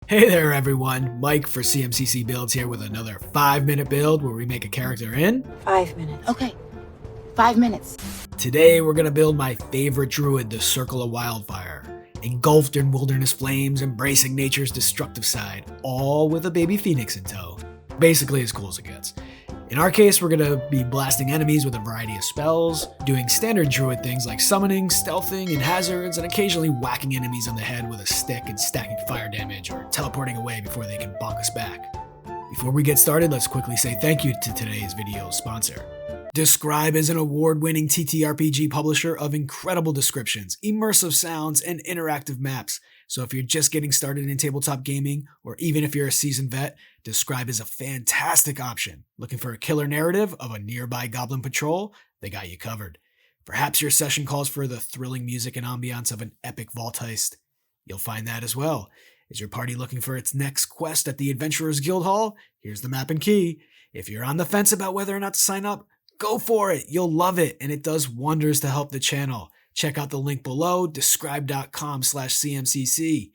Hey there everyone, Mike for CMCC Builds here with another 5-minute build where we make a character in 5 minutes. Okay, 5 minutes. Today we're gonna build my favorite druid, the Circle of Wildfire. Engulfed in wilderness flames, embracing nature's destructive side, all with a baby phoenix in tow. Basically as cool as it gets. In our case, we're gonna be blasting enemies with a variety of spells, doing standard druid things like summoning, stealthing, and hazards, and occasionally whacking enemies on the head with a stick and stacking fire damage, or teleporting away before they can bonk us back. Before we get started, let's quickly say thank you to today's video sponsor. Describe is an award-winning TTRPG publisher of incredible descriptions, immersive sounds, and interactive maps. So if you're just getting started in tabletop gaming, or even if you're a seasoned vet, Describe is a fantastic option. Looking for a killer narrative of a nearby goblin patrol? They got you covered. Perhaps your session calls for the thrilling music and ambiance of an epic vault heist? You'll find that as well. Is your party looking for its next quest at the Adventurers Guild Hall? Here's the map and key. If you're on the fence about whether or not to sign up, go for it. You'll love it, and it does wonders to help the channel. Check out the link below, describe.com/CMCC.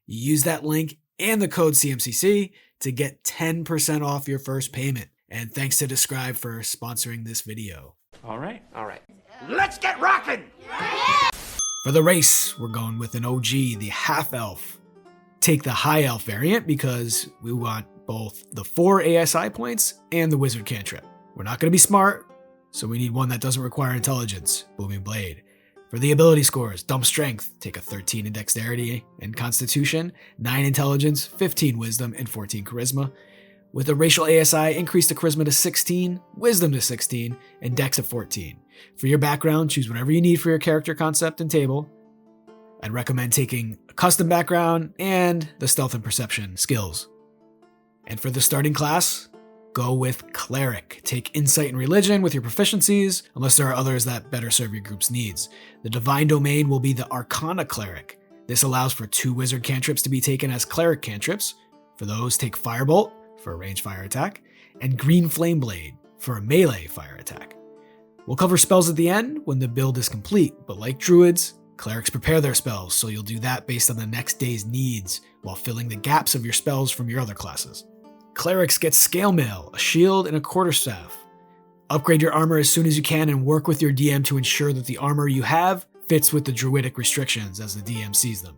You use that link and the code CMCC to get 10% off your first payment. And thanks to Describe for sponsoring this video. All right. Let's get rockin'! For the race, we're going with an OG, the Half Elf. Take the High Elf variant because we want both the 4 ASI points and the Wizard cantrip. We're not going to be smart, so we need one that doesn't require intelligence, Booming Blade. For the ability scores, Dump Strength, take a 13 in Dexterity and Constitution, 9 Intelligence, 15 Wisdom, and 14 Charisma. With a racial ASI, increase the Charisma to 16, Wisdom to 16, and Dex at 14. For your background, choose whatever you need for your character concept and table. I'd recommend taking a custom background and the Stealth and Perception skills. And for the starting class, go with Cleric. Take Insight and Religion with your proficiencies, unless there are others that better serve your group's needs. The Divine Domain will be the Arcana Cleric. This allows for 2 Wizard cantrips to be taken as Cleric cantrips. For those, take Firebolt for a ranged fire attack, and Green Flame Blade for a melee fire attack. We'll cover spells at the end when the build is complete, but like Druids, Clerics prepare their spells, so you'll do that based on the next day's needs, while filling the gaps of your spells from your other classes. Clerics get Scale Mail, a shield, and a quarterstaff. Upgrade your armor as soon as you can and work with your DM to ensure that the armor you have fits with the druidic restrictions as the DM sees them.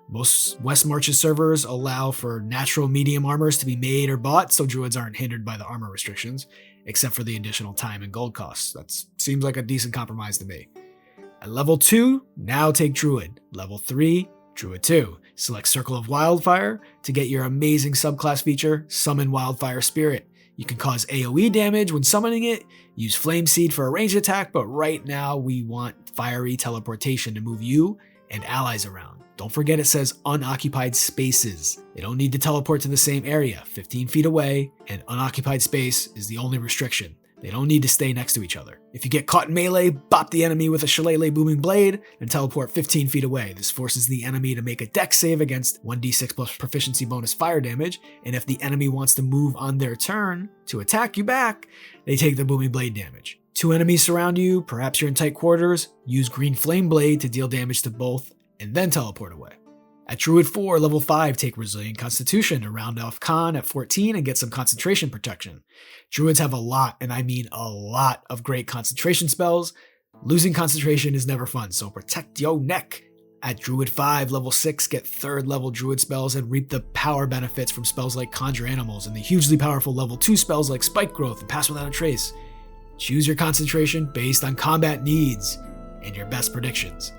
Most West Marches servers allow for natural medium armors to be made or bought, so druids aren't hindered by the armor restrictions, except for the additional time and gold costs. That seems like a decent compromise to me. At level 2, now take Druid. Level 3, Druid 2. Select Circle of Wildfire to get your amazing subclass feature, Summon Wildfire Spirit. You can cause AoE damage when summoning it, use Flame Seed for a ranged attack, but right now we want Fiery Teleportation to move you and allies around. Don't forget it says unoccupied spaces. They don't need to teleport to the same area, 15 feet away, and unoccupied space is the only restriction. They don't need to stay next to each other. If you get caught in melee, bop the enemy with a Shillelagh Booming Blade and teleport 15 feet away. This forces the enemy to make a dex save against 1d6 plus proficiency bonus fire damage, and if the enemy wants to move on their turn to attack you back, they take the Booming Blade damage. 2 enemies surround you, perhaps you're in tight quarters, use Green Flame Blade to deal damage to both, and then teleport away. At Druid 4, level 5, take Resilient Constitution to round off Con at 14 and get some concentration protection. Druids have a lot, and I mean a lot, of great concentration spells. Losing concentration is never fun, so protect your neck. At Druid 5, level 6, get 3rd level Druid spells and reap the power benefits from spells like Conjure Animals and the hugely powerful level 2 spells like Spike Growth and Pass Without a Trace. Choose your concentration based on combat needs and your best predictions.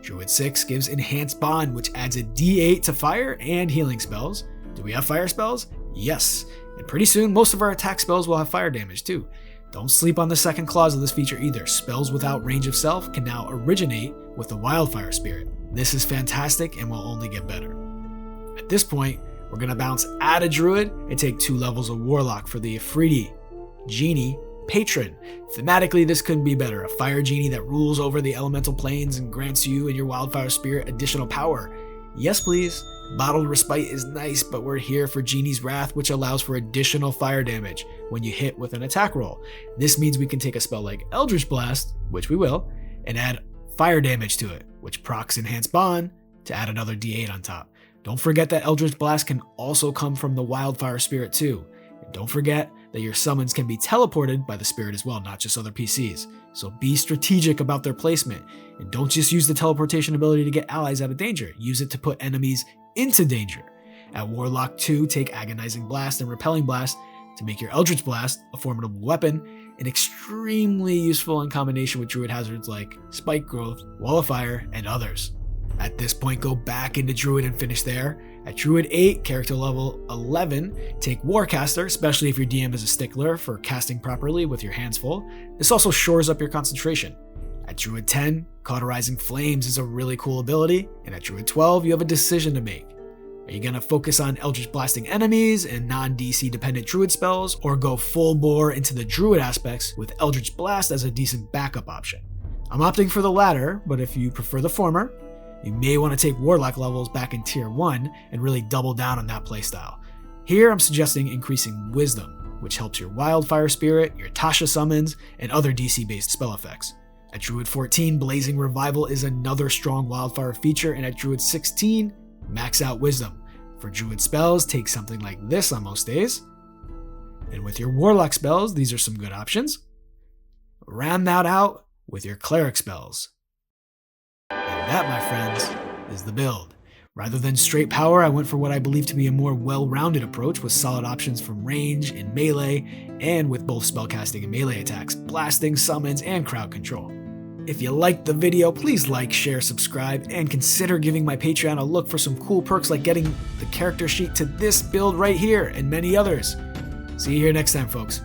Druid 6 gives Enhanced Bond, which adds a d8 to fire and healing spells. Do we have fire spells? Yes. And pretty soon, most of our attack spells will have fire damage too. Don't sleep on the second clause of this feature either. Spells without range of self can now originate with the Wildfire Spirit. This is fantastic and will only get better. At this point, we're going to bounce out of Druid and take 2 levels of Warlock for the Ifriti, Genie, Patron. Thematically, this couldn't be better. A fire genie that rules over the elemental planes and grants you and your Wildfire Spirit additional power. Yes, please. Bottled Respite is nice, but we're here for Genie's Wrath, which allows for additional fire damage when you hit with an attack roll. This means we can take a spell like Eldritch Blast, which we will, and add fire damage to it, which procs Enhanced Bond to add another d8 on top. Don't forget that Eldritch Blast can also come from the Wildfire Spirit too. And don't forget that your summons can be teleported by the Spirit as well, not just other PCs. So be strategic about their placement, and don't just use the teleportation ability to get allies out of danger. Use it to put enemies into danger. At Warlock 2, take Agonizing Blast and Repelling Blast to make your Eldritch Blast a formidable weapon, and extremely useful in combination with Druid hazards like Spike Growth, Wall of Fire, and others. At this point, go back into Druid and finish there. At Druid 8, character level 11, take Warcaster, especially if your DM is a stickler for casting properly with your hands full. This also shores up your concentration. At Druid 10, Cauterizing Flames is a really cool ability, and at Druid 12, you have a decision to make. Are you going to focus on Eldritch Blasting enemies and non-DC dependent Druid spells, or go full bore into the Druid aspects with Eldritch Blast as a decent backup option? I'm opting for the latter, but if you prefer the former, you may want to take Warlock levels back in Tier 1 and really double down on that playstyle. Here I'm suggesting increasing Wisdom, which helps your Wildfire Spirit, your Tasha summons, and other DC-based spell effects. At Druid 14, Blazing Revival is another strong Wildfire feature, and at Druid 16, max out Wisdom. For Druid spells, take something like this on most days. And with your Warlock spells, these are some good options. Round that out with your Cleric spells. And that, my friends, is the build. Rather than straight power, I went for what I believe to be a more well-rounded approach with solid options from range and melee, and with both spellcasting and melee attacks, blasting, summons, and crowd control. If you liked the video, please like, share, subscribe, and consider giving my Patreon a look for some cool perks like getting the character sheet to this build right here and many others. See you here next time, folks.